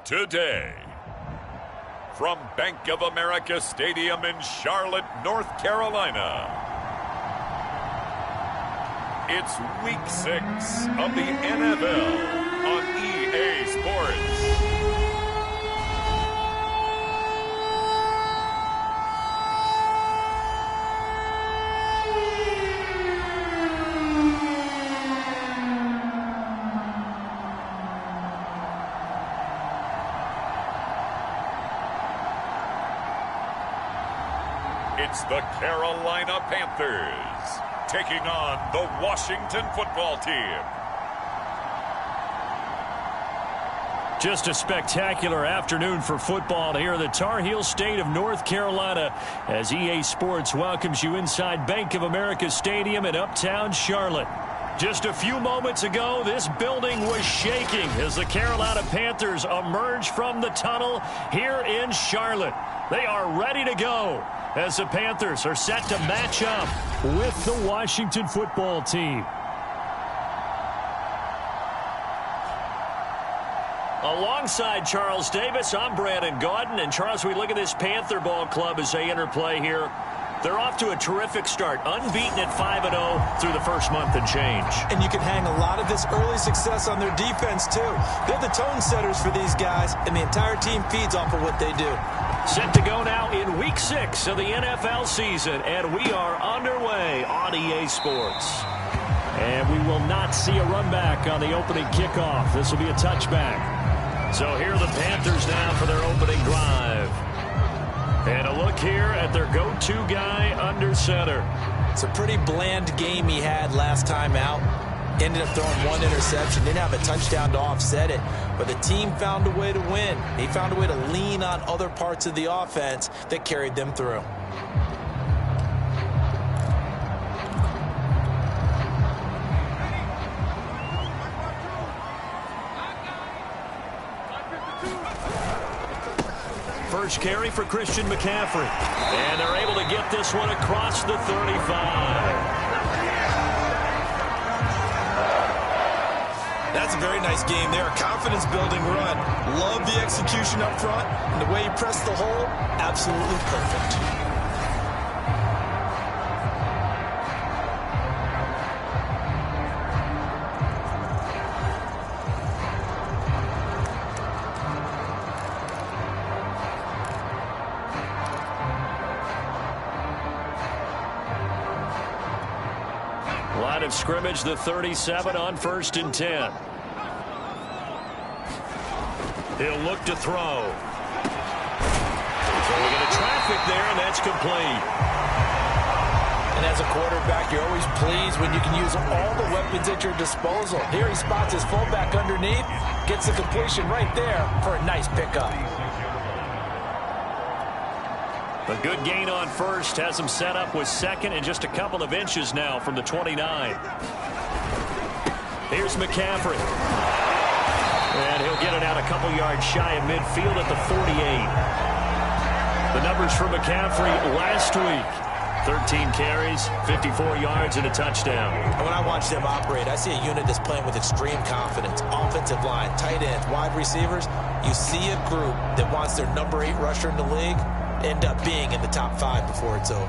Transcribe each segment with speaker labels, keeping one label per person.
Speaker 1: Today, from Bank of America Stadium in Charlotte, North Carolina, it's Week 6 of the NFL on EA Sports. It's the Carolina Panthers taking on the Washington football team.
Speaker 2: Just a spectacular afternoon for football here in the Tar Heel state of North Carolina as EA Sports welcomes you inside Bank of America Stadium in uptown Charlotte. Just a few moments ago, this building was shaking as the Carolina Panthers emerged from the tunnel here in Charlotte. They are ready to go as the Panthers are set to match up with the Washington football team. Alongside Charles Davis, I'm Brandon Gaudin. And Charles, we look at this Panther ball club as they interplay here. They're off to a terrific start, unbeaten at 5-0 through the first month and change.
Speaker 3: And you can hang a lot of this early success on their defense, too. They're the tone setters for these guys, and the entire team feeds off of what they do.
Speaker 2: Set to go now in Week 6 of the NFL season, and we are underway on EA Sports. And we will not see a run back on the opening kickoff. This will be a touchback. So here are the Panthers now for their opening drive. And a look here at their go-to guy under center.
Speaker 3: It's a pretty bland game he had last time out. Ended up throwing one interception. Didn't have a touchdown to offset it. But the team found a way to win. He found a way to lean on other parts of the offense that carried them through.
Speaker 2: First carry for Christian McCaffrey. And they're able to get this one across the 35.
Speaker 3: That's a very nice game there. A confidence-building run. Love the execution up front. And the way he pressed the hole, absolutely perfect.
Speaker 2: Line of scrimmage, the 37 on 1st and 10. He'll look to throw. Throwing into traffic there, and that's complete.
Speaker 3: And as a quarterback, you're always pleased when you can use all the weapons at your disposal. Here he spots his fullback underneath, gets the completion right there for a nice pickup.
Speaker 2: A good gain on first has him set up with second and just a couple of inches now from the 29. Here's McCaffrey. And he'll get it out a couple yards shy of midfield at the 48. The numbers for McCaffrey last week. 13 carries, 54 yards, and a touchdown.
Speaker 3: And when I watch them operate, I see a unit that's playing with extreme confidence. Offensive line, tight ends, wide receivers. You see a group that wants their number 8 rusher in the league end up being in the top 5 before it's over.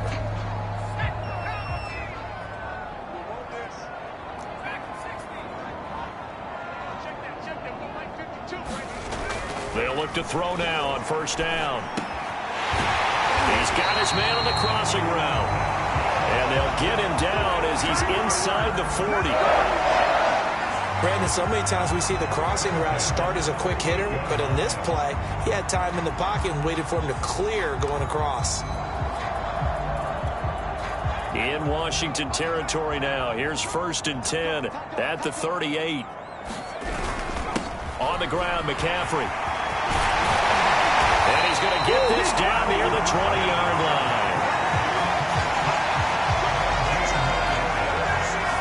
Speaker 2: They'll look to throw now on 1st down. He's got his man on the crossing route. And they'll get him down as he's inside the 40.
Speaker 3: Brandon, so many times we see the crossing route start as a quick hitter, but in this play, he had time in the pocket and waited for him to clear going across.
Speaker 2: In Washington territory now. Here's 1st and 10 at the 38. On the ground, McCaffrey. And he's going to get this down near the 20-yard line.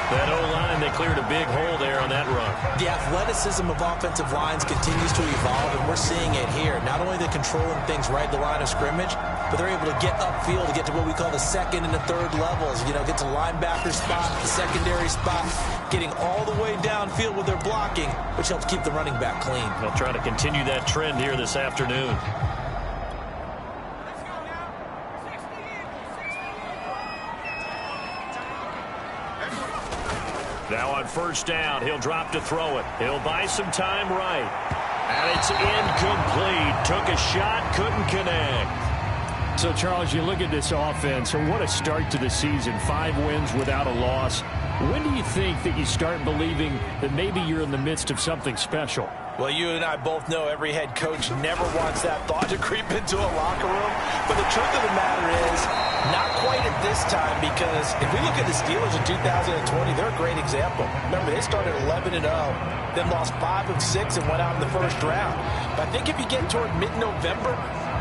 Speaker 2: That O-line, they cleared a big hole there on that run.
Speaker 3: The athleticism of offensive lines continues to evolve, and we're seeing it here. Not only are they controlling things right at the line of scrimmage, but they're able to get upfield to get to what we call the second and the third levels. You know, get to the linebacker spot, the secondary spot, getting all the way downfield with their blocking, which helps keep the running back clean.
Speaker 2: They'll try to continue that trend here this afternoon. Now on first down, he'll drop to throw it. He'll buy some time right. And it's incomplete. Took a shot, couldn't connect.
Speaker 4: So, Charles, you look at this offense, so what a start to the season. 5 wins without a loss. When do you think that you start believing that maybe you're in the midst of something special?
Speaker 3: Well, you and I both know every head coach never wants that thought to creep into a locker room. But the truth of the matter is, not quite at this time, because if we look at the Steelers in 2020, they're a great example. Remember, they started 11-0, then lost 5 of 6 and went out in the first round. But I think if you get toward mid-November,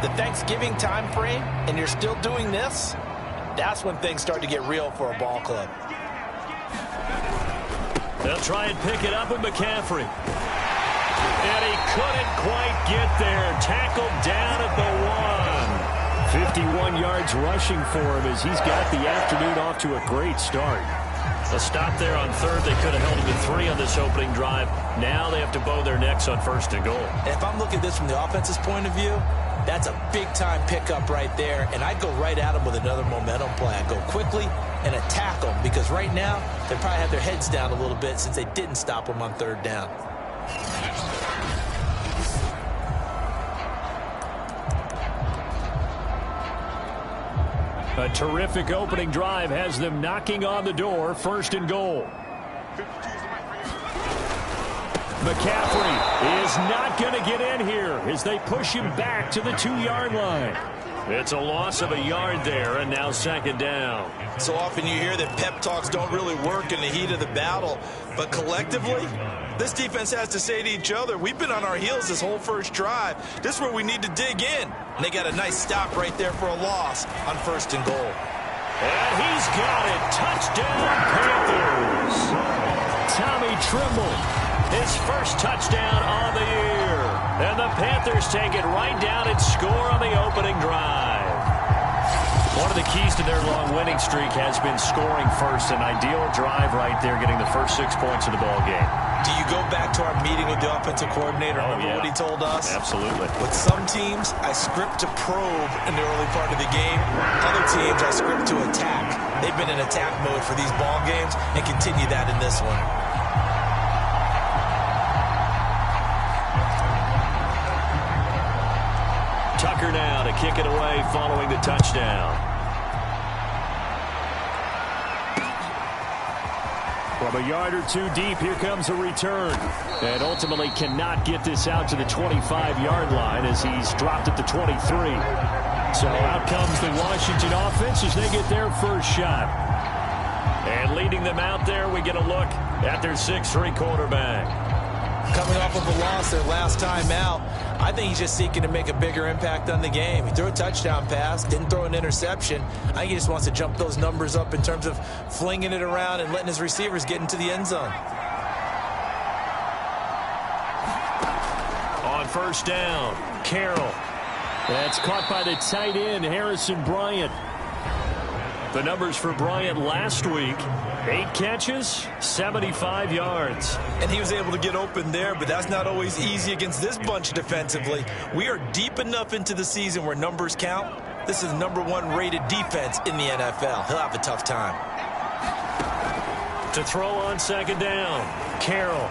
Speaker 3: the Thanksgiving time frame, and you're still doing this, that's when things start to get real for a ball club.
Speaker 2: They'll try and pick it up with McCaffrey. And he couldn't quite get there. Tackled down at the 1. 51 yards rushing for him as he's got the afternoon off to a great start. A stop there on third. They could have held him to 3 on this opening drive. Now they have to bow their necks on first and goal.
Speaker 3: And if I'm looking at this from the offense's point of view, that's a big-time pickup right there. And I'd go right at him with another momentum play. I'd go quickly and attack them, because right now they probably have their heads down a little bit since they didn't stop them on third down.
Speaker 2: A terrific opening drive has them knocking on the door. First and goal. McCaffrey is not going to get in here as they push him back to the 2-yard line. It's a loss of a yard there, and now second down.
Speaker 3: So often you hear that pep talks don't really work in the heat of the battle, but collectively, this defense has to say to each other, we've been on our heels this whole first drive. This is where we need to dig in. And they got a nice stop right there for a loss on first and goal.
Speaker 2: And he's got it. Touchdown, Panthers. Tommy Tremble, his first touchdown on the year. And the Panthers take it right down and score on the opening drive. One of the keys to their long winning streak has been scoring first. An ideal drive right there, getting the first 6 points of the ball game.
Speaker 3: Do you go back to our meeting with the offensive coordinator? Remember what he told us?
Speaker 2: Absolutely.
Speaker 3: With some teams, I script to probe in the early part of the game. Other teams, I script to attack. They've been in attack mode for these ball games and continue that in this one.
Speaker 2: Tucker now to kick it away following the touchdown. From a yard or two deep, here comes a return. And ultimately cannot get this out to the 25-yard line as he's dropped at the 23. So out comes the Washington offense as they get their first shot. And leading them out there, we get a look at their 6'3" quarterback.
Speaker 3: Coming off of a loss their last time out, I think he's just seeking to make a bigger impact on the game. He threw a touchdown pass, didn't throw an interception. I think he just wants to jump those numbers up in terms of flinging it around and letting his receivers get into the end zone.
Speaker 2: On first down, Carroll. That's caught by the tight end, Harrison Bryant. The numbers for Bryant last week: 8 catches, 75 yards.
Speaker 3: And he was able to get open there, but that's not always easy against this bunch defensively. We are deep enough into the season where numbers count. This is the #1 rated defense in the NFL. He'll have a tough time.
Speaker 2: To throw on second down, Carroll.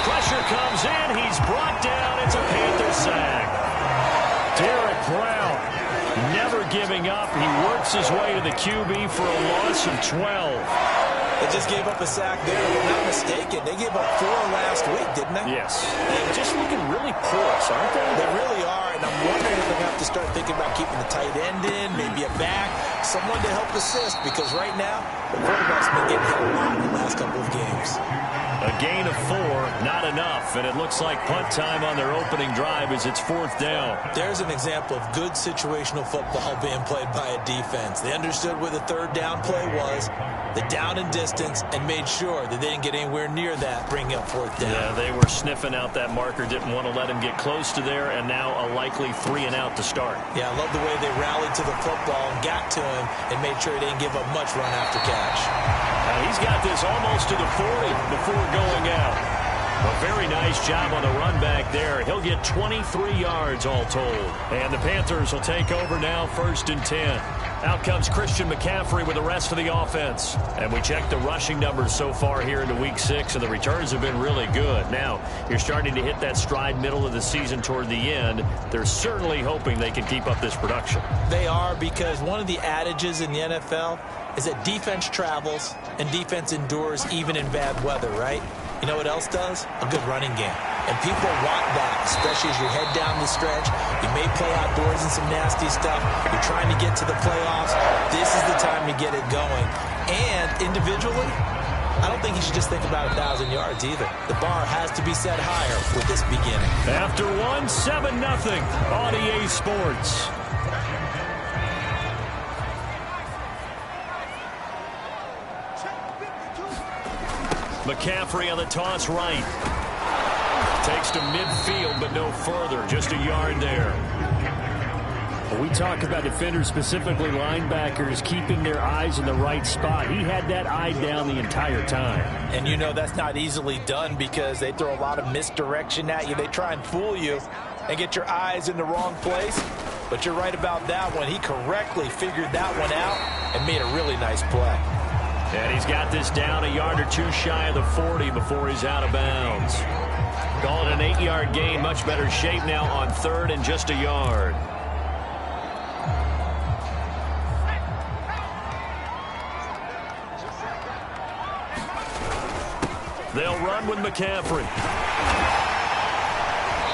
Speaker 2: Pressure comes in. He's brought down. It's a Panther sack. Derek Brown, never giving up. He works his way to the QB for a loss of 12.
Speaker 3: They just gave up a sack there. If I'm not mistaken, they gave up 4 last week, didn't they?
Speaker 2: Yes. And just looking really porous, aren't they?
Speaker 3: They really are, and I'm wondering if they have to start thinking about keeping the tight end in, maybe a back, someone to help assist, because right now, the quarterback's been getting hit a lot in the last couple of games.
Speaker 2: A gain of 4, not enough, and it looks like punt time on their opening drive as it's 4th down.
Speaker 3: There's an example of good situational football being played by a defense. They understood where the third down play was, the down and distance, and made sure that they didn't get anywhere near that, bringing up 4th down.
Speaker 2: Yeah, they were sniffing out that marker, didn't want to let him get close to there, and now a likely likely 3 and out to start.
Speaker 3: Yeah, I love the way they rallied to the football and got to him and made sure he didn't give up much run after catch.
Speaker 2: He's got this almost to the 40 before going out. A very nice job on the run back there. He'll get 23 yards all told. And the Panthers will take over now, 1st and 10. Out comes Christian McCaffrey with the rest of the offense. And we checked the rushing numbers so far here into Week 6, and the returns have been really good. Now, you're starting to hit that stride middle of the season toward the end. They're certainly hoping they can keep up this production.
Speaker 3: They are, because one of the adages in the NFL is that defense travels and defense endures even in bad weather, right? You know what else does? A good running game. And people want that, especially as you head down the stretch. You may play outdoors in some nasty stuff. You're trying to get to the playoffs. This is the time to get it going. And individually, I don't think you should just think about 1,000 yards either. The bar has to be set higher with this beginning.
Speaker 2: After 7-0 on EA Sports. McCaffrey on the toss right. Takes to midfield, but no further. Just a yard there.
Speaker 4: We talk about defenders, specifically linebackers, keeping their eyes in the right spot. He had that eye down the entire time.
Speaker 3: And you know that's not easily done because they throw a lot of misdirection at you. They try and fool you and get your eyes in the wrong place. But you're right about that one. He correctly figured that one out and made a really nice play.
Speaker 2: And he's got this down a yard or two shy of the 40 before he's out of bounds. Call it an 8-yard gain. Much better shape now on 3rd and just a yard. They'll run with McCaffrey.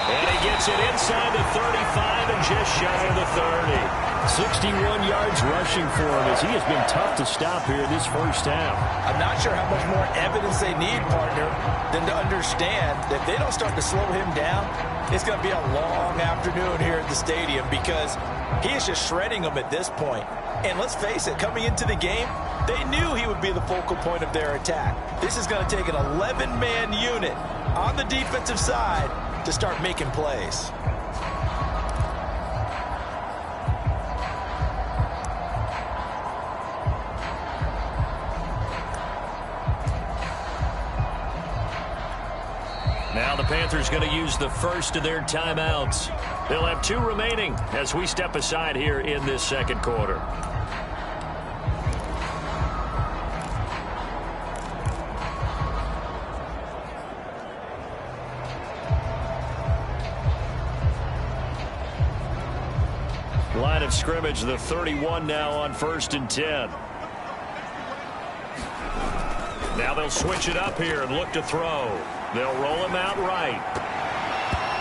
Speaker 2: And he gets it inside the 35 and just shy of the 30.
Speaker 4: 61 yards rushing for him as he has been tough to stop here this first half.
Speaker 3: I'm not sure how much more evidence they need, partner, than to understand that if they don't start to slow him down, it's going to be a long afternoon here at the stadium because he is just shredding them at this point. And let's face it, coming into the game, they knew he would be the focal point of their attack. This is going to take an 11-man unit on the defensive side to start making plays.
Speaker 2: Now the Panthers going to use the first of their timeouts. They'll have 2 remaining as we step aside here in this second quarter. Line of scrimmage, the 31 now on 1st and 10. Now they'll switch it up here and look to throw. They'll roll him out right.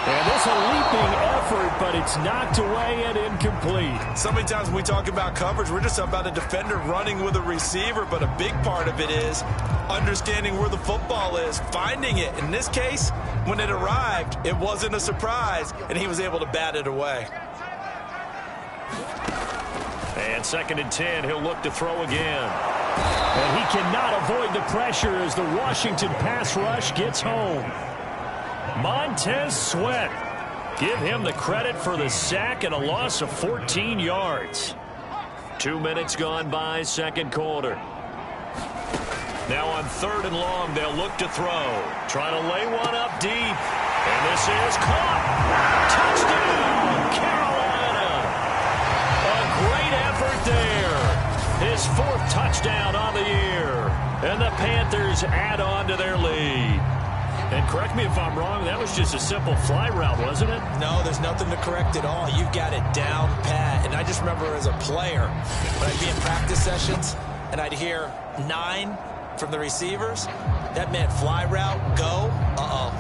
Speaker 4: And this is a leaping effort, but it's knocked away and incomplete.
Speaker 3: So many times when we talk about coverage, we're just about a defender running with a receiver, but a big part of it is understanding where the football is, finding it. In this case, when it arrived, it wasn't a surprise, and he was able to bat it away.
Speaker 2: And 2nd and 10, he'll look to throw again.
Speaker 4: And he cannot avoid the pressure as the Washington pass rush gets home.
Speaker 2: Montez Sweat. Give him the credit for the sack and a loss of 14 yards. 2 minutes gone by, second quarter. Now on 3rd and long, they'll look to throw. Trying to lay one up deep. And this is caught. Touchdown, Carolina. A great effort there. His 4th touchdown on the year. And the Panthers add on to their lead. And correct me if I'm wrong, that was just a simple fly route, wasn't it?
Speaker 3: No, there's nothing to correct at all. You've got it down pat. And I just remember as a player, when I'd be in practice sessions, and I'd hear 9 from the receivers, that meant fly route, go,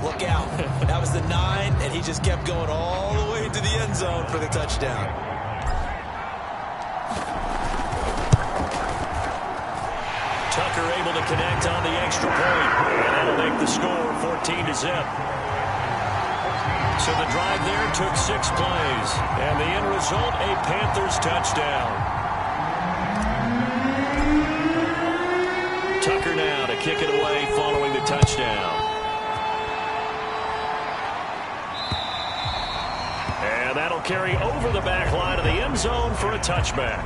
Speaker 3: look out. That was the 9, and he just kept going all the way to the end zone for the touchdown.
Speaker 2: Tucker able to connect on the extra point. And that'll make the score 14-0. So the drive there took 6 plays. And the end result, a Panthers touchdown. Tucker now to kick it away following the touchdown. And that'll carry over the back line of the end zone for a touchback.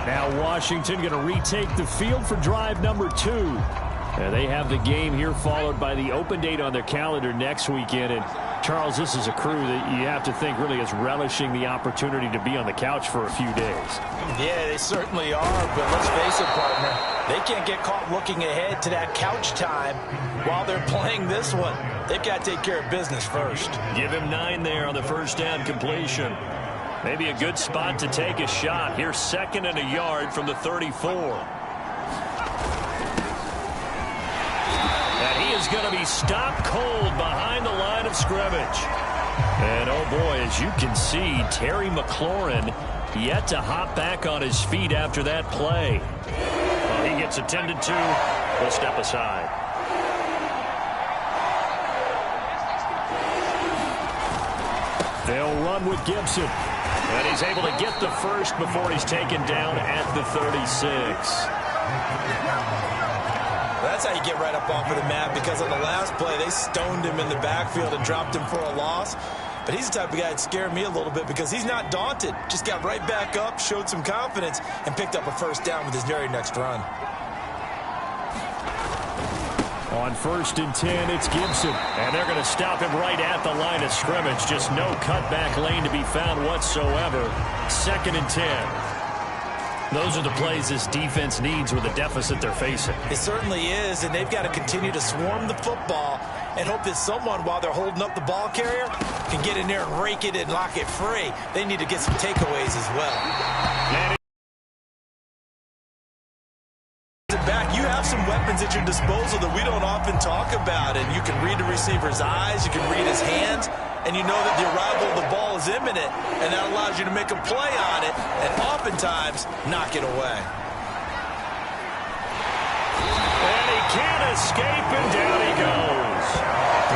Speaker 2: Now Washington going to retake the field for drive number 2. And they have the game here followed by the open date on their calendar next weekend. And Charles, this is a crew that you have to think really is relishing the opportunity to be on the couch for a few days.
Speaker 3: Yeah, they certainly are, but let's face it, partner. They can't get caught looking ahead to that couch time while they're playing this one. They've got to take care of business first.
Speaker 2: Give him 9 there on the first down completion. Maybe a good spot to take a shot. Here's 2nd and a yard from the 34. And he is going to be stopped cold behind the line of scrimmage. And, oh, boy, as you can see, Terry McLaurin yet to hop back on his feet after that play. Well, he gets attended to. We'll step aside. They'll run with Gibson. And he's able to get the first before he's taken down at the 36.
Speaker 3: That's how you get right up off of the mat, because on the last play, they stoned him in the backfield and dropped him for a loss. But he's the type of guy that scared me a little bit because he's not daunted. Just got right back up, showed some confidence, and picked up a first down with his very next run.
Speaker 2: On 1st and 10, it's Gibson. And they're going to stop him right at the line of scrimmage. Just no cutback lane to be found whatsoever. 2nd and 10. Those are the plays this defense needs with the deficit they're facing.
Speaker 3: It certainly is, and they've got to continue to swarm the football and hope that someone, while they're holding up the ball carrier, can get in there and rake it and lock it free. They need to get some takeaways as well. Back, you have some weapons at your disposal that we don't often talk about, and you can read the receiver's eyes, you can read his hands, and you know that the arrival of the ball is imminent, and that allows you to make a play on it and oftentimes knock it away.
Speaker 2: And he can't escape, and down he goes.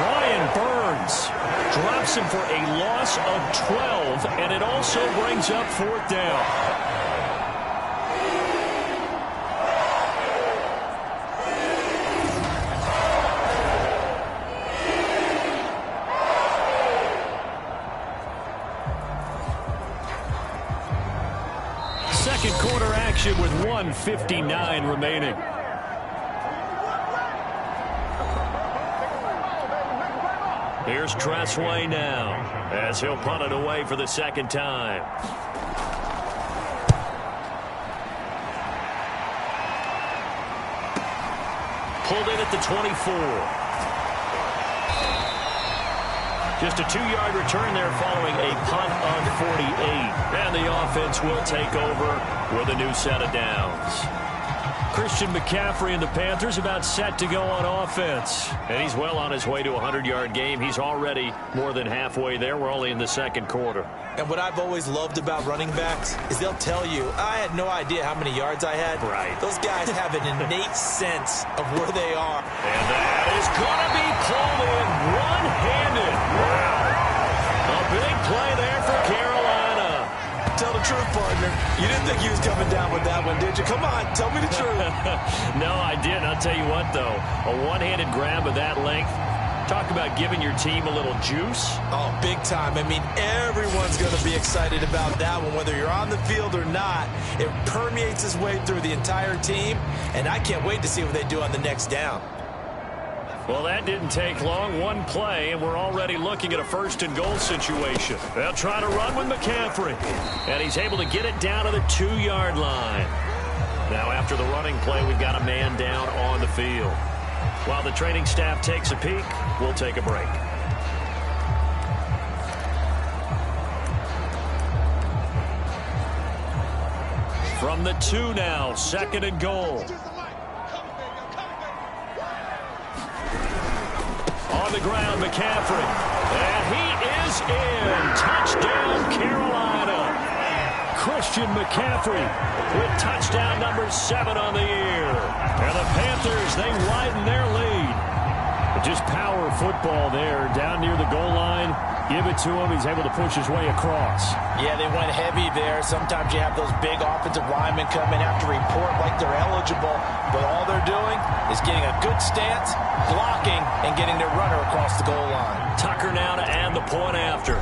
Speaker 2: Brian Burns drops him for a loss of 12, and it also brings up 4th down. Second quarter action with 1:59 remaining. Here's Tressway now as he'll punt it away for the 2nd time. Pulled in at the 24. Just a 2-yard return there following a punt on 48. And the offense will take over with a new set of downs. Christian McCaffrey and the Panthers about set to go on offense. And he's well on his way to a 100-yard game. He's already more than halfway there. We're only in the 2nd quarter.
Speaker 3: And what I've always loved about running backs is they'll tell you, I had no idea how many yards I had.
Speaker 2: Right.
Speaker 3: Those guys have an innate sense of where they are.
Speaker 2: And that is going to be pulled in one-handed. Wow. A big play there for Carolina.
Speaker 3: Tell the truth, partner. You didn't think he was coming down with that one, did you? Come on, tell me the truth.
Speaker 2: No, I didn't. I'll tell you what, though. A one-handed grab of that length. Talk about giving your team a little juice.
Speaker 3: Oh, big time. I mean, everyone's going to be excited about that one, whether you're on the field or not. It permeates its way through the entire team, and I can't wait to see what they do on the next down.
Speaker 2: Well, that didn't take long. One play, and we're already looking at a 1st and goal situation. They'll try to run with McCaffrey, and he's able to get it down to the 2-yard line. Now, after the running play, we've got a man down on the field. While the training staff takes a peek, we'll take a break. From the 2 now, 2nd and goal. On the ground, McCaffrey. And he is in. Touchdown, Carolina. Christian McCaffrey with touchdown number 7 on the year. And the Panthers, they widen their lead. But just power football there down near the goal line. Give it to him. He's able to push his way across.
Speaker 3: Yeah, they went heavy there. Sometimes you have those big offensive linemen come in have to report like they're eligible. But all they're doing is getting a good stance, blocking, and getting their runner across the goal line.
Speaker 2: Tucker now to add the point after.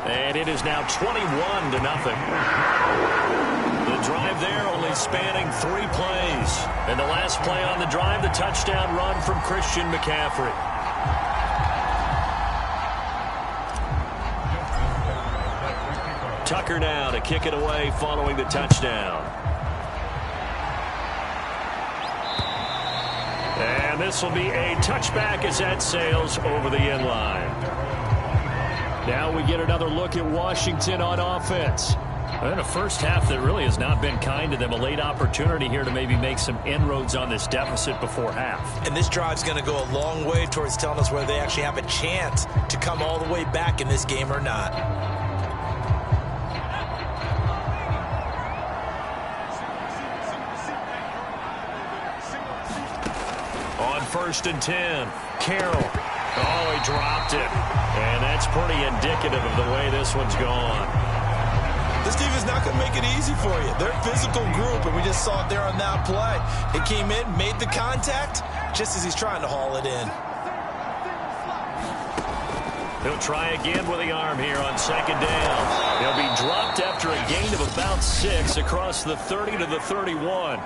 Speaker 2: And it is now 21-0. The drive there only spanning 3 plays. And the last play on the drive, the touchdown run from Christian McCaffrey. Tucker now to kick it away following the touchdown. And this will be a touchback as that sails over the end line. Now we get another look at Washington on offense. And a first half that really has not been kind to them. A late opportunity here to maybe make some inroads on this deficit before half.
Speaker 3: And this drive's going to go a long way towards telling us whether they actually have a chance to come all the way back in this game or not.
Speaker 2: On 1st and 10, Carroll. Oh, he dropped it. And that's pretty indicative of the way this one's gone.
Speaker 3: This team is not going to make it easy for you. They're a physical group, and we just saw it there on that play. It came in, made the contact, just as he's trying to haul it in.
Speaker 2: He'll try again with the arm here on 2nd down. He'll be dropped after a gain of about 6 across the 30 to the 31.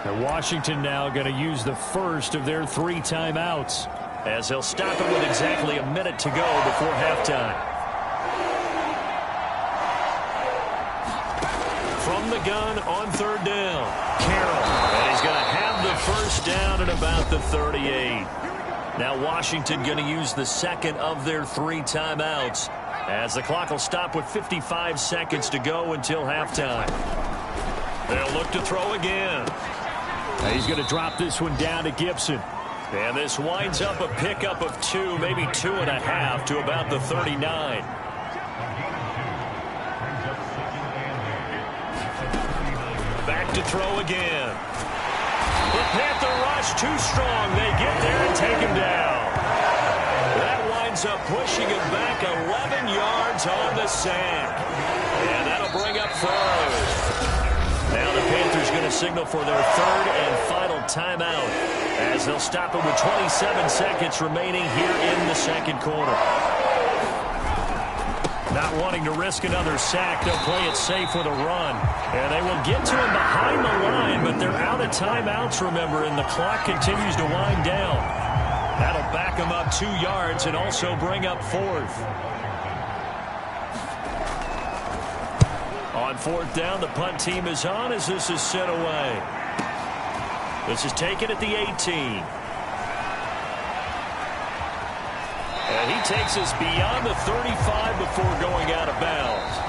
Speaker 4: And Washington now going to use the first of their 3 timeouts,
Speaker 2: as he'll stop it with exactly a minute to go before halftime. From the gun on 3rd down, Carroll. And he's going to have the first down at about the 38. Now Washington going to use the second of their 3 timeouts, as the clock will stop with 55 seconds to go until halftime. They'll look to throw again.
Speaker 4: Now he's going to drop this one down to Gibson.
Speaker 2: And this winds up a pickup of 2, maybe 2.5 to about the 39. Back to throw again. The Panther rush too strong. They get there and take him down. That winds up pushing him back 11 yards on the sack. And that'll bring up 3rd. Now the Panthers going to signal for their 3rd and final timeout, as they'll stop it with 27 seconds remaining here in the 2nd quarter. Not wanting to risk another sack, they'll play it safe with a run. And they will get to him behind the line, but they're out of timeouts, remember, and the clock continues to wind down. That'll back them up 2 yards and also bring up 4th. On 4th down, the punt team is on as this is sent away. This is taken at the 18. And he takes us beyond the 35 before going out of bounds.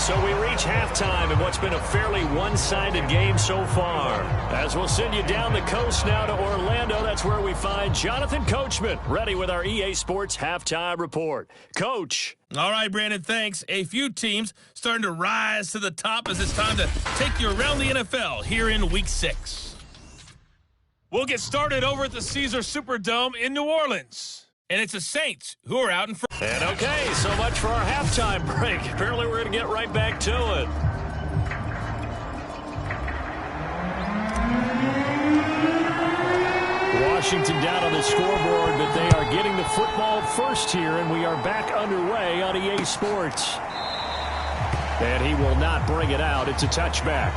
Speaker 2: So we reach halftime in what's been a fairly one-sided game so far. As we'll send you down the coast now to Orlando, that's where we find Jonathan Coachman, ready with our EA Sports Halftime Report. Coach.
Speaker 5: All right, Brandon, thanks. A few teams starting to rise to the top as it's time to take you around the NFL here in Week 6. We'll get started over at the Caesars Superdome in New Orleans. And it's the Saints who are out in front.
Speaker 2: And okay, so much for our halftime break. Apparently we're going to get right back to it.
Speaker 4: Washington down on the scoreboard, but they are getting the football first here, and we are back underway on EA Sports. And he will not bring it out. It's a touchback.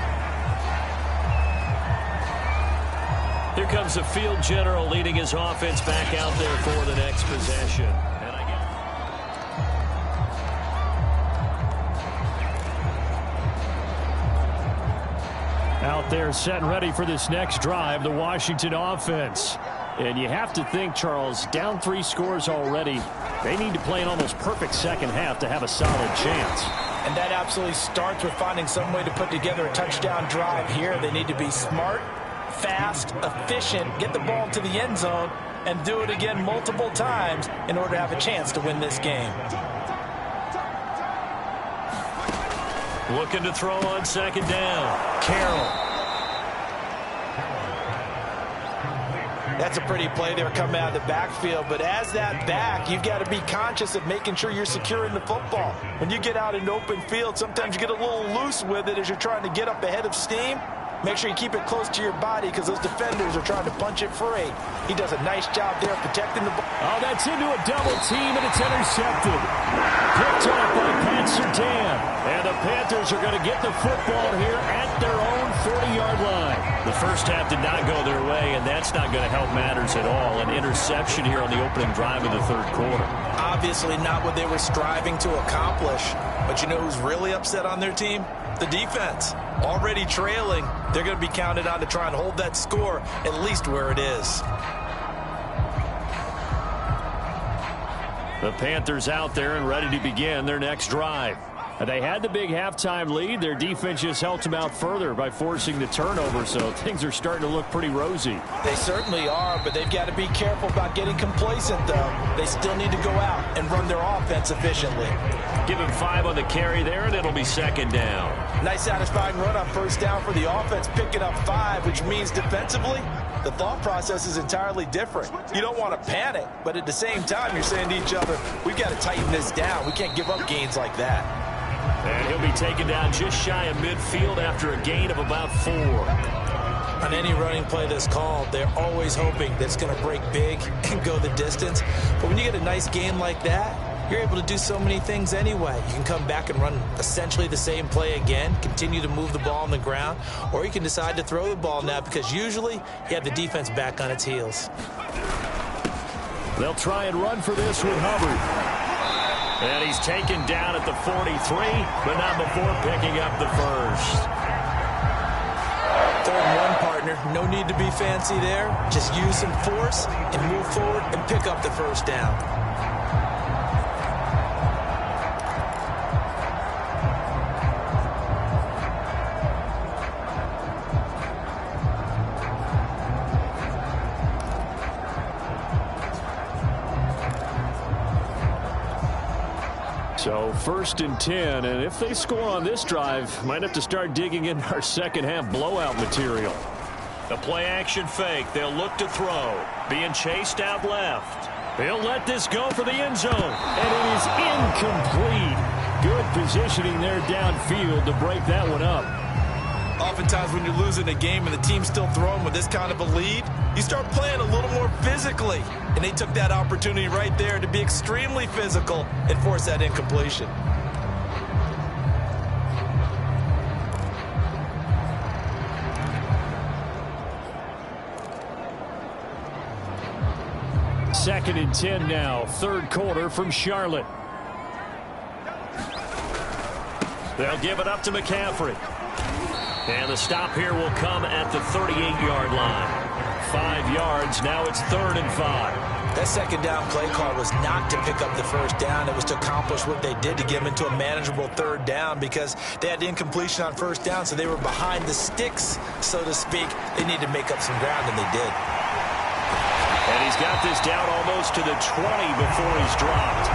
Speaker 2: Here comes the field general leading his offense back out there for the next possession. And
Speaker 4: out there set and ready for this next drive, the Washington offense. And you have to think, Charles, down 3 scores already. They need to play an almost perfect second half to have a solid chance.
Speaker 3: And that absolutely starts with finding some way to put together a touchdown drive here. They need to be smart, fast, efficient, get the ball to the end zone, and do it again multiple times in order to have a chance to win this game.
Speaker 2: looking to throw on 2nd down. Carroll.
Speaker 3: That's a pretty play there coming out of the backfield, but as that back, you've got to be conscious of making sure you're securing the football. When you get out in open field, sometimes you get a little loose with it as you're trying to get up ahead of steam. Make sure you keep it close to your body because those defenders are trying to punch it free. He does a nice job there protecting the ball.
Speaker 4: Oh, that's into a double team, and it's intercepted. picked off by Pat Surtain. And the Panthers are going to get the football here at their own 40-yard line.
Speaker 2: The first half did not go their way, and that's not going to help matters at all. An interception here on the opening drive of the third quarter.
Speaker 3: Obviously not what they were striving to accomplish. But you know who's really upset on their team? The defense. Already trailing, they're going to be counted on to try and hold that score at least where it is.
Speaker 2: The Panthers out there and ready to begin their next drive.
Speaker 4: They had the big halftime lead. Their defense just helped them out further by forcing the turnover, so things are starting to look pretty rosy.
Speaker 3: They certainly are, but they've got to be careful about getting complacent, though. They still need to go out and run their offense efficiently.
Speaker 2: Give him 5 on the carry there, and it'll be second down.
Speaker 3: Nice satisfying run on first down for the offense, picking up 5, which means defensively, the thought process is entirely different. You don't want to panic, but at the same time, you're saying to each other, we've got to tighten this down. We can't give up gains like that.
Speaker 2: And he'll be taken down just shy of midfield after a gain of about 4.
Speaker 3: On any running play that's called, they're always hoping that it's going to break big and go the distance. But when you get a nice gain like that, you're able to do so many things anyway. You can come back and run essentially the same play again, continue to move the ball on the ground, or you can decide to throw the ball now because usually you have the defense back on its heels.
Speaker 4: They'll try and run for this with Hubbard.
Speaker 2: And he's taken down at the 43, but not before picking up the first.
Speaker 3: 3rd and 1, partner. No need to be fancy there. Just use some force and move forward and pick up the first down.
Speaker 4: So 1st and 10, and if they score on this drive, might have to start digging in our second half blowout material.
Speaker 2: The play action fake. They'll look to throw. Being chased out left.
Speaker 4: He'll let this go for the end zone, and it is incomplete. Good positioning there downfield to break that one up.
Speaker 3: Oftentimes when you're losing a game and the team's still throwing with this kind of a lead, you start playing a little more physically. And they took that opportunity right there to be extremely physical and force that incompletion.
Speaker 4: Second and 10 now, 3rd quarter from Charlotte.
Speaker 2: They'll give it up to McCaffrey. And the stop here will come at the 38-yard line. 5 yards, now it's 3rd and 5.
Speaker 3: That second down play call was not to pick up the first down. It was to accomplish what they did to get them into a manageable 3rd down because they had incompletion on first down, so they were behind the sticks, so to speak. They needed to make up some ground, and they did.
Speaker 2: And he's got this down almost to the 20 before he's dropped.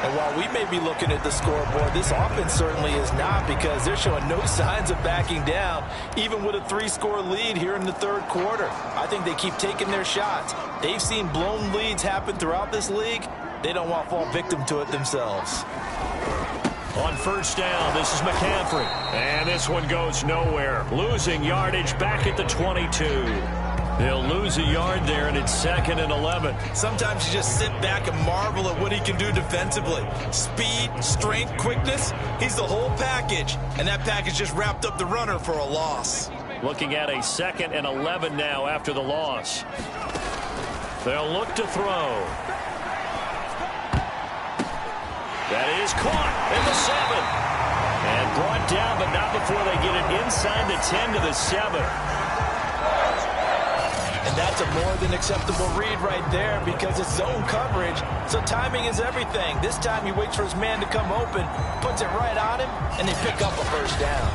Speaker 3: And while we may be looking at the scoreboard, this offense certainly is not because they're showing no signs of backing down, even with a 3-score lead here in the 3rd quarter. I think they keep taking their shots. They've seen blown leads happen throughout this league. They don't want to fall victim to it themselves.
Speaker 2: On first down, this is McCaffrey. And this one goes nowhere. Losing yardage back at the 22. They'll lose a yard there, and it's 2nd and 11.
Speaker 3: Sometimes you just sit back and marvel at what he can do defensively. Speed, strength, quickness, he's the whole package. And that package just wrapped up the runner for a loss.
Speaker 2: Looking at a 2nd and 11 now after the loss. They'll look to throw. That is caught at the 7. And brought down, but not before they get it inside the 10 to the 7.
Speaker 3: And that's a more than acceptable read right there because it's zone coverage, so timing is everything. This time he waits for his man to come open, puts it right on him, and they pick up a first down.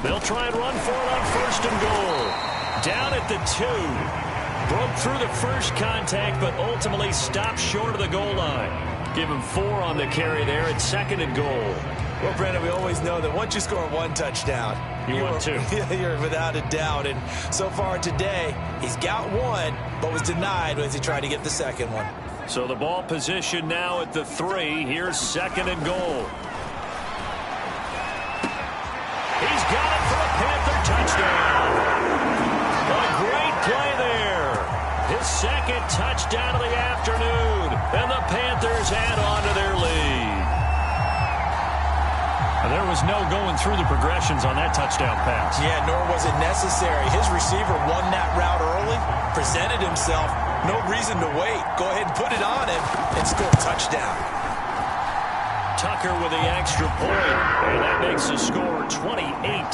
Speaker 2: They'll try and run for it on 1st and goal. Down at the 2. Broke through the first contact, but ultimately stopped short of the goal line. Give him 4 on the carry there at 2nd and goal.
Speaker 3: Well, Brandon, we always know that once you score one touchdown,
Speaker 2: you're
Speaker 3: without a doubt. And so far today, he's got one, but was denied as he tried to get the second one.
Speaker 2: So the ball position now at the 3. Here's 2nd and goal. He's got it for a Panther touchdown. A great play there. His 2nd touchdown of the afternoon. And the Panthers add on to their lead.
Speaker 4: There was no going through the progressions on that touchdown pass.
Speaker 3: Yeah, nor was it necessary. His receiver won that route early, presented himself. No reason to wait. Go ahead and put it on him and score a touchdown.
Speaker 2: Tucker with the extra point, and that makes the score 28-0.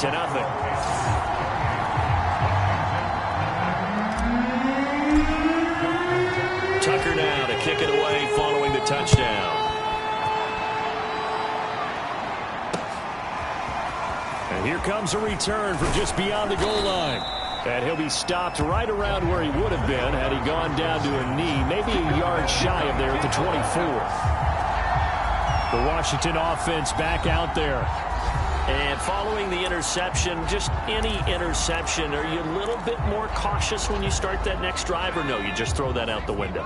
Speaker 2: Tucker now to kick it away following the touchdown.
Speaker 4: And here comes a return from just beyond the goal line. And he'll be stopped right around where he would have been had he gone down to a knee, maybe a yard shy of there at the 24. The Washington offense back out there.
Speaker 2: And following the interception, just any interception, are you a little bit more cautious when you start that next drive, or no, you just throw that out the window?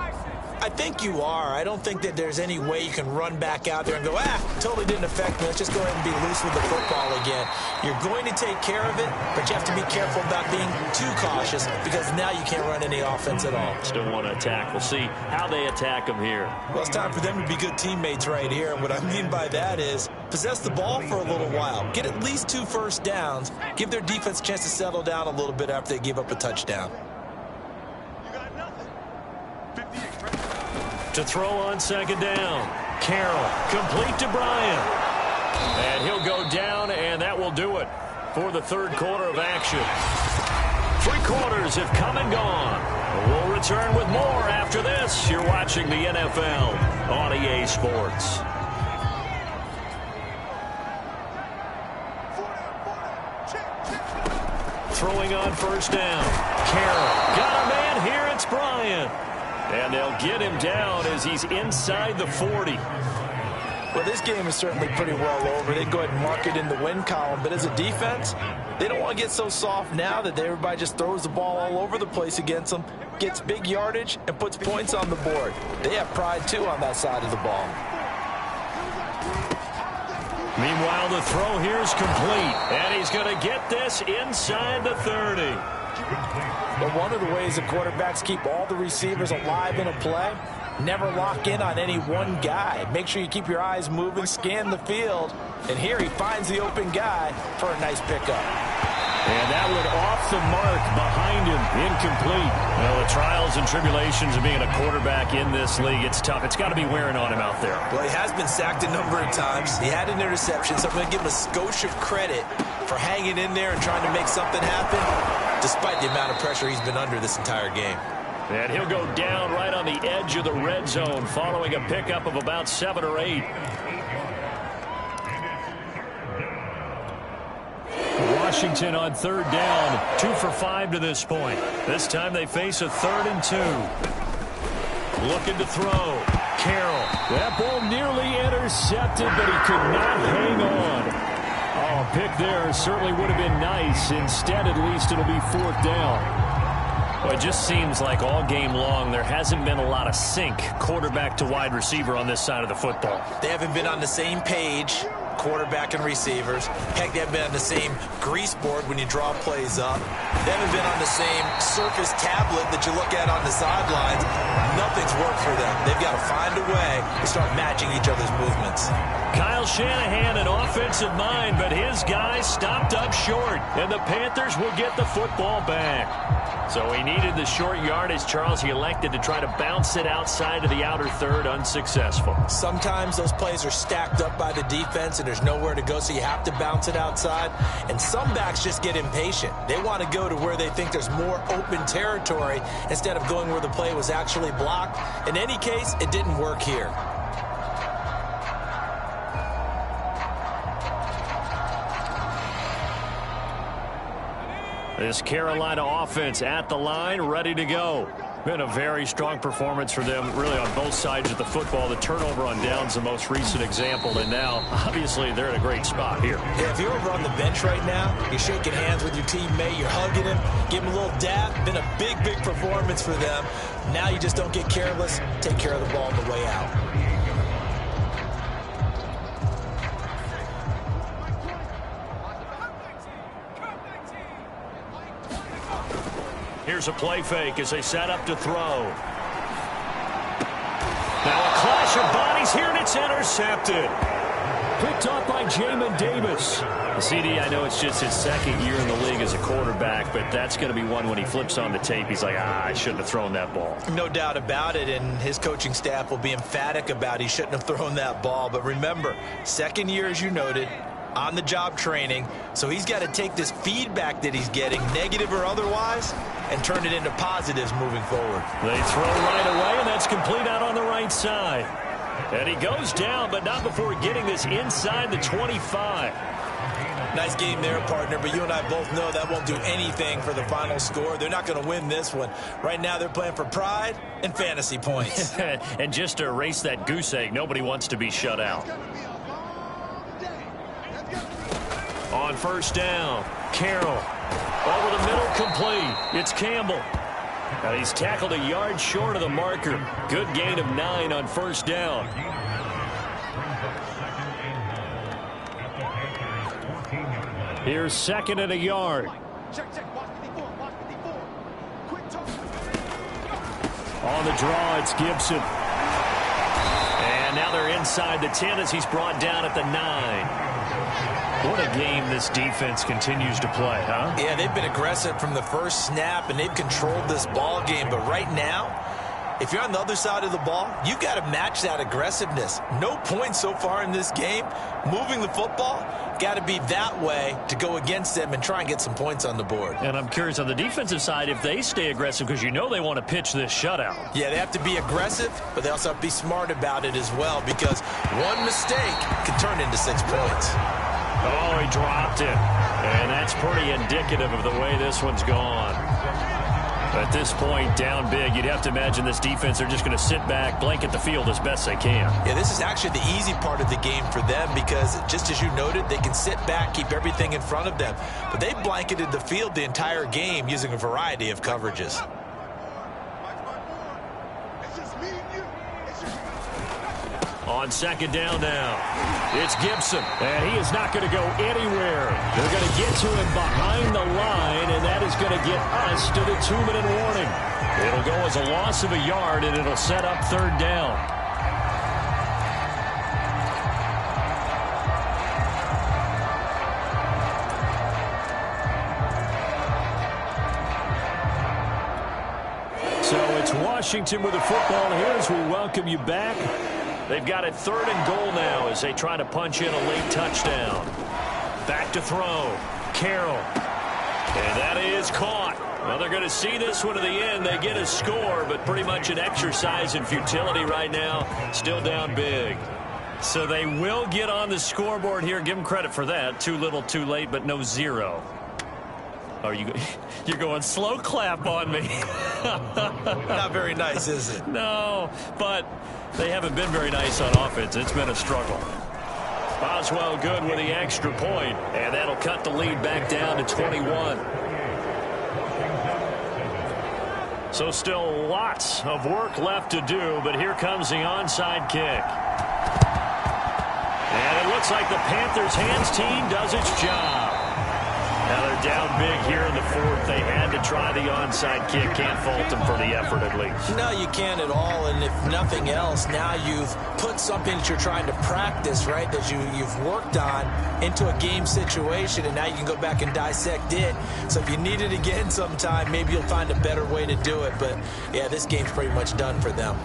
Speaker 3: I think you are. I don't think that there's any way you can run back out there and go, totally didn't affect me. Let's just go ahead and be loose with the football again. You're going to take care of it, but you have to be careful about being too cautious because now you can't run any offense at all.
Speaker 2: Still want to attack. We'll see how they attack them here.
Speaker 3: Well, it's time for them to be good teammates right here. And what I mean by that is possess the ball for a little while. Get at least 2 first downs. Give their defense a chance to settle down a little bit after they give up a touchdown.
Speaker 2: To throw on 2nd down. Carroll, complete to Bryant. And he'll go down, and that will do it for the 3rd quarter of action. 3 quarters have come and gone. We'll return with more after this. You're watching the NFL on EA Sports. Throwing on 1st down. Carroll got a man here. It's Bryant. And they'll get him down as he's inside the 40.
Speaker 3: Well, this game is certainly pretty well over. They go ahead and mark it in the win column. But as a defense, they don't want to get so soft now that everybody just throws the ball all over the place against them, gets big yardage, and puts points on the board. They have pride, too, on that side of the ball.
Speaker 2: Meanwhile, the throw here is complete. And he's going to get this inside the 30.
Speaker 3: But one of the ways the quarterbacks keep all the receivers alive in a play, never lock in on any one guy. Make sure you keep your eyes moving, scan the field, and here he finds the open guy for a nice pickup.
Speaker 4: And that went off the mark behind him, incomplete.
Speaker 2: Well, the trials and tribulations of being a quarterback in this league, it's tough. It's got to be wearing on him out there.
Speaker 3: Well, he has been sacked a number of times. He had an interception, so I'm going to give him a skosh of credit for hanging in there and trying to make something happen, despite the amount of pressure he's been under this entire game.
Speaker 2: And he'll go down right on the edge of the red zone following a pickup of about 7 or 8.
Speaker 4: Washington on 3rd down, 2 for 5 to this point. This time they face a 3rd and 2.
Speaker 2: Looking to throw. Carroll.
Speaker 4: That ball nearly intercepted, but he could not hang on. Oh, a pick there certainly would have been nice. Instead, at least it'll be 4th down.
Speaker 2: Well, it just seems like all game long there hasn't been a lot of sync quarterback to wide receiver on this side of the football.
Speaker 3: They haven't been on the same page, quarterback and receivers. Heck, they haven't been on the same grease board when you draw plays up. They haven't been on the same Surface tablet that you look at on the sidelines. Nothing's worked for them. They've got to find a way to start matching each other's movements.
Speaker 2: Kyle Shanahan, an offensive mind, but his guy stopped up short, and the Panthers will get the football back. So he needed the short yardage, Charles. He elected to try to bounce it outside of the outer 3rd, unsuccessful.
Speaker 3: Sometimes those plays are stacked up by the defense and there's nowhere to go, so you have to bounce it outside. And some backs just get impatient. They want to go to where they think there's more open territory instead of going where the play was actually blocked. In any case, it didn't work here.
Speaker 2: This Carolina offense at the line, ready to go. Been a very strong performance for them, really, on both sides of the football. The turnover on downs, the most recent example, and now, obviously, they're in a great spot here.
Speaker 3: Yeah, if you're over on the bench right now, you're shaking hands with your teammate, you're hugging him, give him a little dap. Been a big, big performance for them. Now you just don't get careless. Take care of the ball on the way out.
Speaker 2: Here's a play fake as they set up to throw. Now a clash of bodies here, and it's intercepted. Picked off by Jamin Davis. The CD, I know it's just his second year in the league as a quarterback, but that's going to be one when he flips on the tape. He's like, I shouldn't have thrown that ball.
Speaker 3: No doubt about it, and his coaching staff will be emphatic about he shouldn't have thrown that ball. But remember, second year, as you noted, on-the-job training, so he's got to take this feedback that he's getting, negative or otherwise, and turn it into positives moving forward.
Speaker 2: They throw right away, and that's complete out on the right side. And he goes down, but not before getting this inside the 25.
Speaker 3: Nice game there, partner, but you and I both know that won't do anything for the final score. They're not going to win this one. Right now, they're playing for pride and fantasy points.
Speaker 2: And just to erase that goose egg, nobody wants to be shut out. On first down, Carroll. Over the middle, complete. It's Campbell. Now he's tackled a yard short of the marker. Good gain of 9 on first down. Here's second and a yard. On the draw, it's Gibson. And now they're inside the 10 as he's brought down at the 9. What a game this defense continues to play, huh?
Speaker 3: Yeah, they've been aggressive from the first snap, and they've controlled this ball game. But right now, if you're on the other side of the ball, you've got to match that aggressiveness. No points so far in this game. Moving the football, got to be that way to go against them and try and get some points on the board.
Speaker 2: And I'm curious on the defensive side if they stay aggressive, because you know they want to pitch this shutout.
Speaker 3: Yeah, they have to be aggressive, but they also have to be smart about it as well, because one mistake can turn into 6 points.
Speaker 2: Oh, he dropped it. And that's pretty indicative of the way this one's gone. At this point, down big, you'd have to imagine this defense, they're just going to sit back, blanket the field as best they can.
Speaker 3: Yeah, this is actually the easy part of the game for them, because just as you noted, they can sit back, keep everything in front of them. But they blanketed the field the entire game using a variety of coverages.
Speaker 2: On second down now, it's Gibson. And he is not going to go anywhere. They're going to get to him behind the line, and that is going to get us to the 2-minute warning. It'll go as a loss of a yard, and it'll set up third down. So it's Washington with the football here as we welcome you back. They've got it 3rd and goal now as they try to punch in a late touchdown. Back to throw. Carroll. And that is caught. Well, they're going to see this one to the end. They get a score, but pretty much an exercise in futility right now. Still down big. So they will get on the scoreboard here. Give them credit for that. Too little, too late, but no 0. Are you're going slow clap on me.
Speaker 3: Not very nice, is it?
Speaker 2: No, but they haven't been very nice on offense. It's been a struggle. Boswell good with the extra point, and that'll cut the lead back down to 21. So still lots of work left to do, but here comes the onside kick. And it looks like the Panthers' hands team does its job. Now they're down big here in the 4th. They had to try the onside kick. Can't fault them for the effort, at least.
Speaker 3: No, you can't at all. And if nothing else, now you've put something that you're trying to practice, right, that you've worked on into a game situation, and now you can go back and dissect it. So if you need it again sometime, maybe you'll find a better way to do it. But, yeah, this game's pretty much done for them.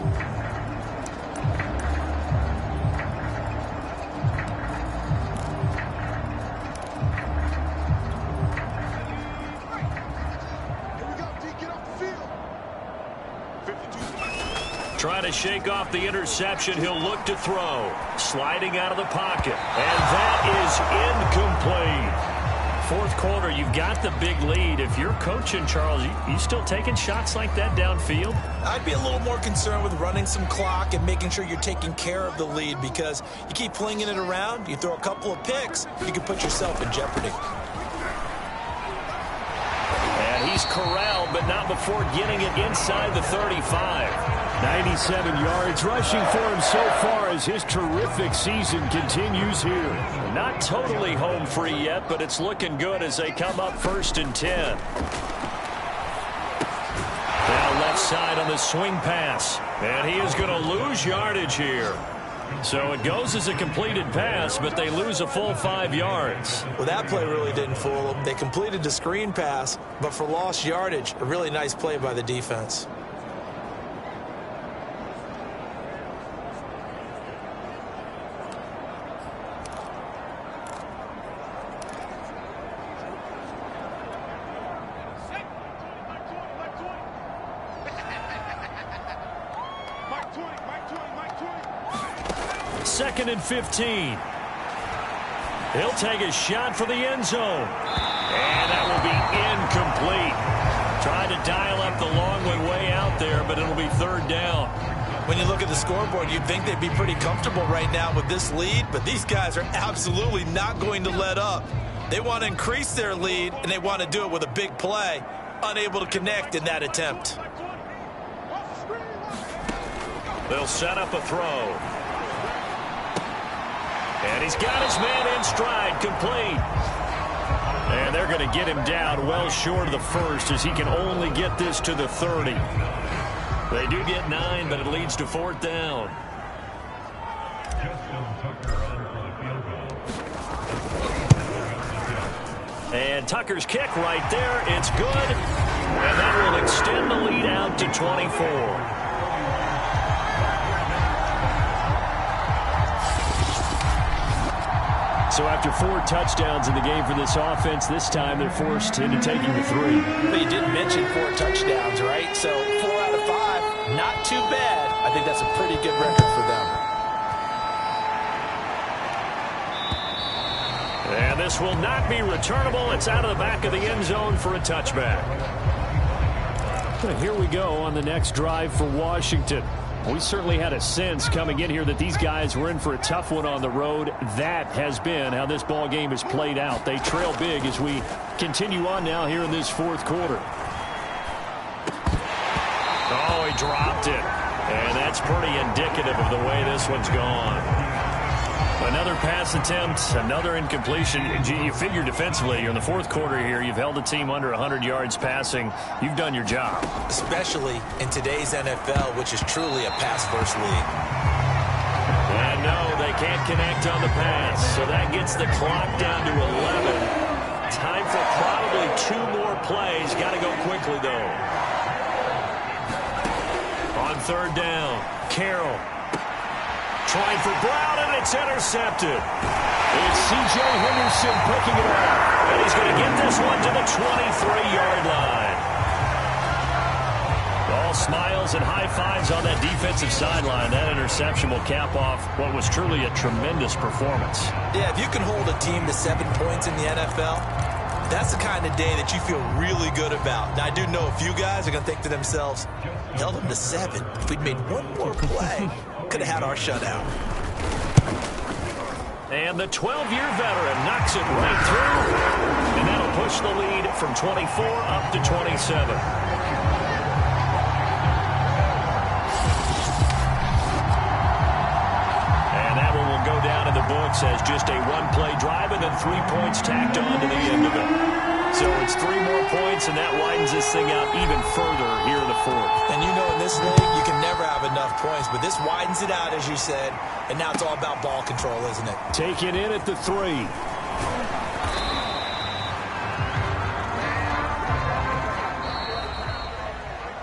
Speaker 2: Trying to shake off the interception. He'll look to throw. Sliding out of the pocket. And that is incomplete. Fourth quarter, you've got the big lead. If you're coaching, Charles, you still taking shots like that downfield?
Speaker 3: I'd be a little more concerned with running some clock and making sure you're taking care of the lead, because you keep flinging it around, you throw a couple of picks, you can put yourself in jeopardy.
Speaker 2: And he's corralled, but not before getting it inside the 35.
Speaker 4: 97 yards rushing for him so far as his terrific season continues here.
Speaker 2: Not totally home free yet, but it's looking good as they come up 1st and 10. Now left side on the swing pass. And he is going to lose yardage here. So it goes as a completed pass, but they lose a full 5 yards.
Speaker 3: Well, that play really didn't fool them. They completed the screen pass, but for lost yardage, a really nice play by the defense.
Speaker 2: Second and 15. He'll take a shot for the end zone. And that will be incomplete. Tried to dial up the long way out there, but it'll be 3rd down.
Speaker 3: When you look at the scoreboard, you'd think they'd be pretty comfortable right now with this lead, but these guys are absolutely not going to let up. They want to increase their lead, and they want to do it with a big play. Unable to connect in that attempt.
Speaker 2: They'll set up a throw. And he's got his man in stride, complete. And they're going to get him down well short of the first, as he can only get this to the 30. They do get 9, but it leads to 4th down. And Tucker's kick right there. It's good. And that will extend the lead out to 24.
Speaker 4: So after 4 touchdowns in the game for this offense, this time they're forced into taking the 3.
Speaker 3: But you did mention 4 touchdowns, right? So 4 out of 5, not too bad. I think that's a pretty good record for them.
Speaker 2: And this will not be returnable. It's out of the back of the end zone for a touchback.
Speaker 4: Well, here we go on the next drive for Washington. We certainly had a sense coming in here that these guys were in for a tough one on the road. That has been how this ball game has played out. They trail big as we continue on now here in this 4th quarter.
Speaker 2: Oh, he dropped it. And that's pretty indicative of the way this one's gone. Another pass attempt, another incompletion. You figure defensively, you're in the 4th quarter here. You've held the team under 100 yards passing. You've done your job.
Speaker 3: Especially in today's NFL, which is truly a pass-first league.
Speaker 2: And no, they can't connect on the pass. So that gets the clock down to 11. Time for probably 2 more plays. Got to go quickly, though. On 3rd down, Carroll. Trying for Brown, and it's intercepted.
Speaker 4: It's C.J. Henderson picking it up.
Speaker 2: And he's going to get this one to the 23-yard line. All smiles and high fives on that defensive sideline. That interception will cap off what was truly a tremendous performance.
Speaker 3: Yeah, if you can hold a team to 7 points in the NFL, that's the kind of day that you feel really good about. Now, I do know a few guys are going to think to themselves, held them to 7. If we'd made 1 more play, could have had our shutout.
Speaker 2: And the 12-year veteran knocks it right through. And that'll push the lead from 24 up to 27. And that one will go down in the books as just a 1-play drive and then 3 points tacked on to the end of it. So it's 3 more points, and that widens this thing out even further here in the 4th.
Speaker 3: And you know, in this league, you can never have enough points, but this widens it out, as you said, and now it's all about ball control, isn't it?
Speaker 4: Taken in at the 3.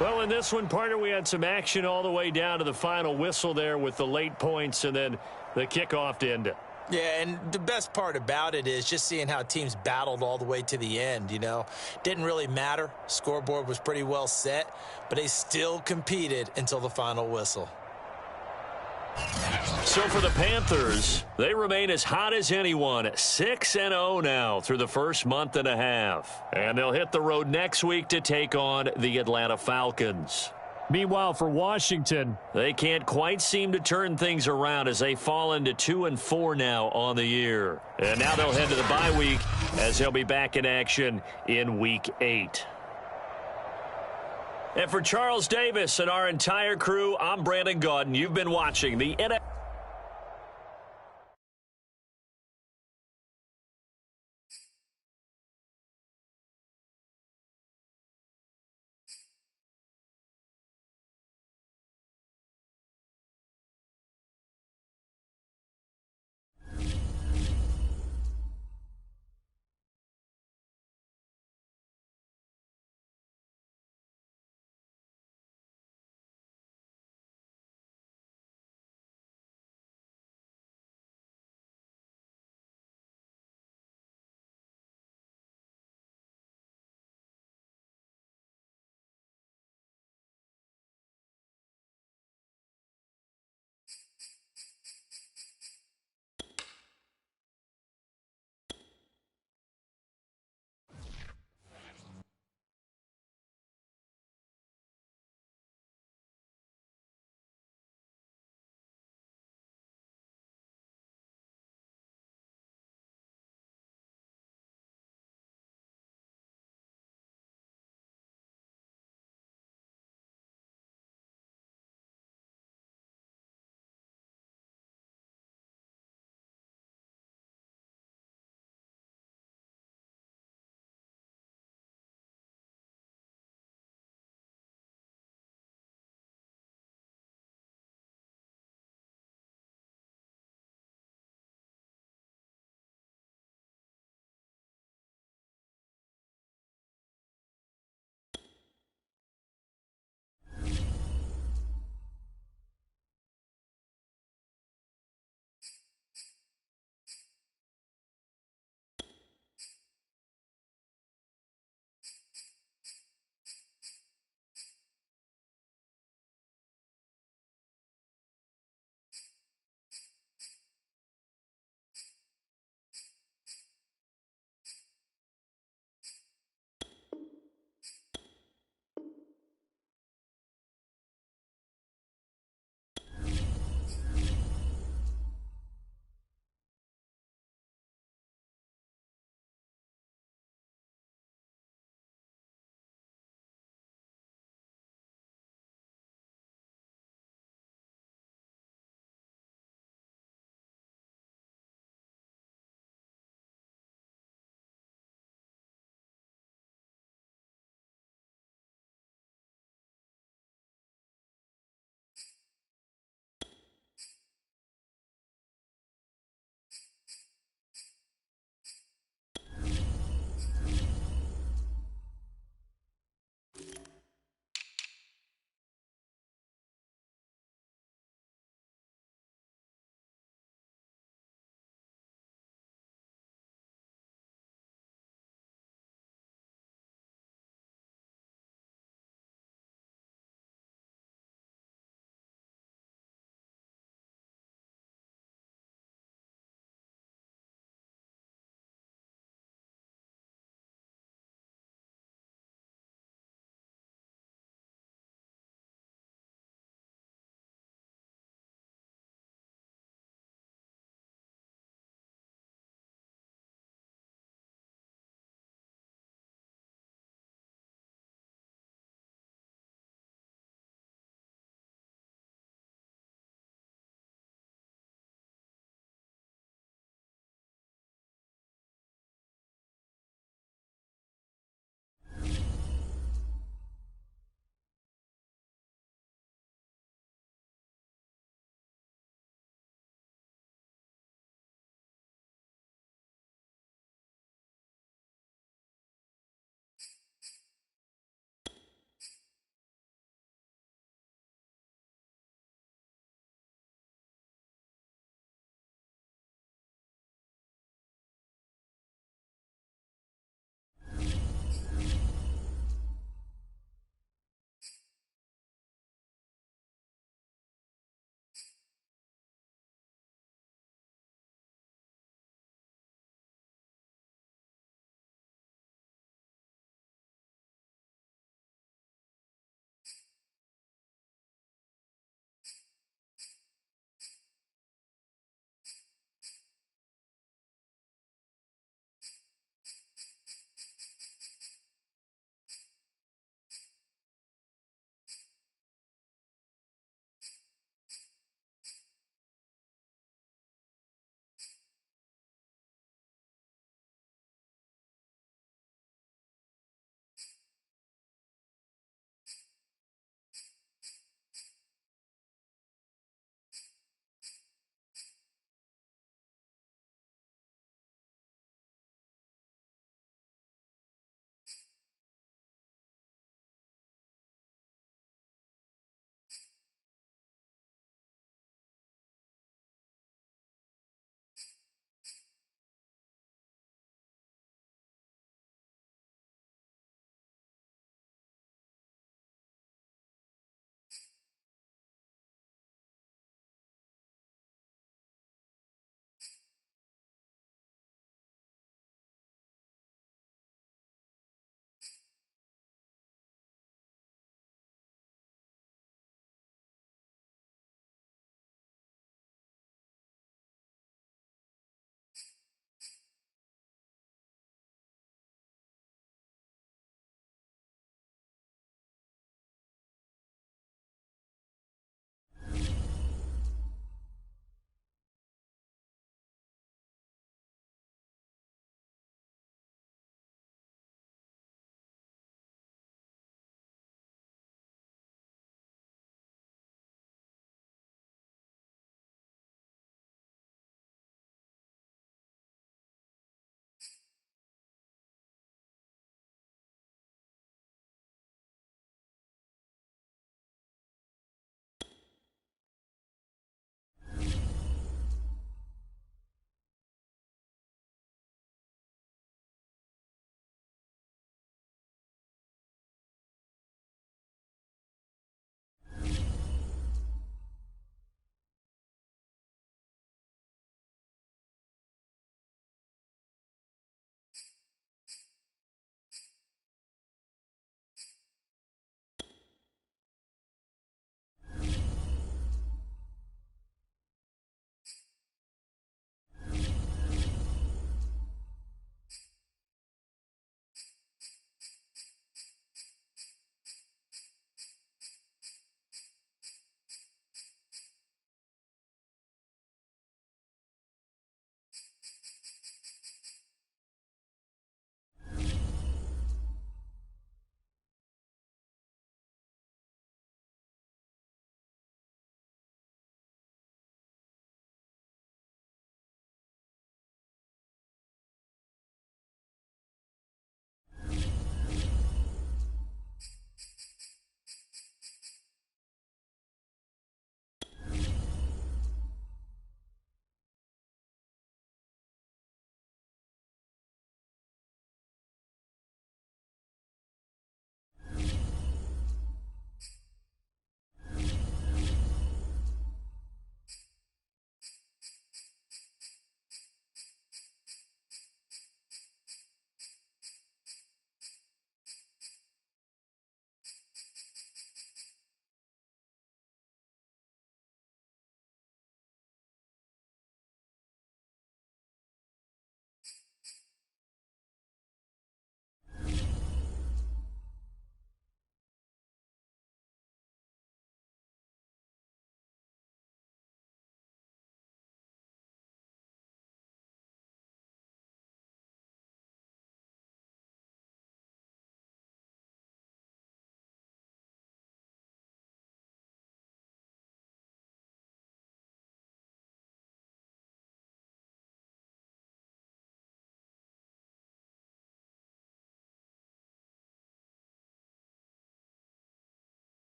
Speaker 2: Well, in this one, partner, we had some action all the way down to the final whistle there with the late points and then the kickoff to end it.
Speaker 3: Yeah, and the best part about it is just seeing how teams battled all the way to the end, you know. Didn't really matter. Scoreboard was pretty well set, but they still competed until the final whistle.
Speaker 2: So So for the Panthers, they remain as hot as anyone, 6-0 now through the first month and a half. And they'll hit the road next week to take on the Atlanta Falcons.
Speaker 4: Meanwhile, for Washington,
Speaker 2: they can't quite seem to turn things around as they fall into 2-4 now on the year. And now they'll head to the bye week as they'll be back in action in Week 8. And for Charles Davis and our entire crew, I'm Brandon Gaudin. You've been watching the NFL.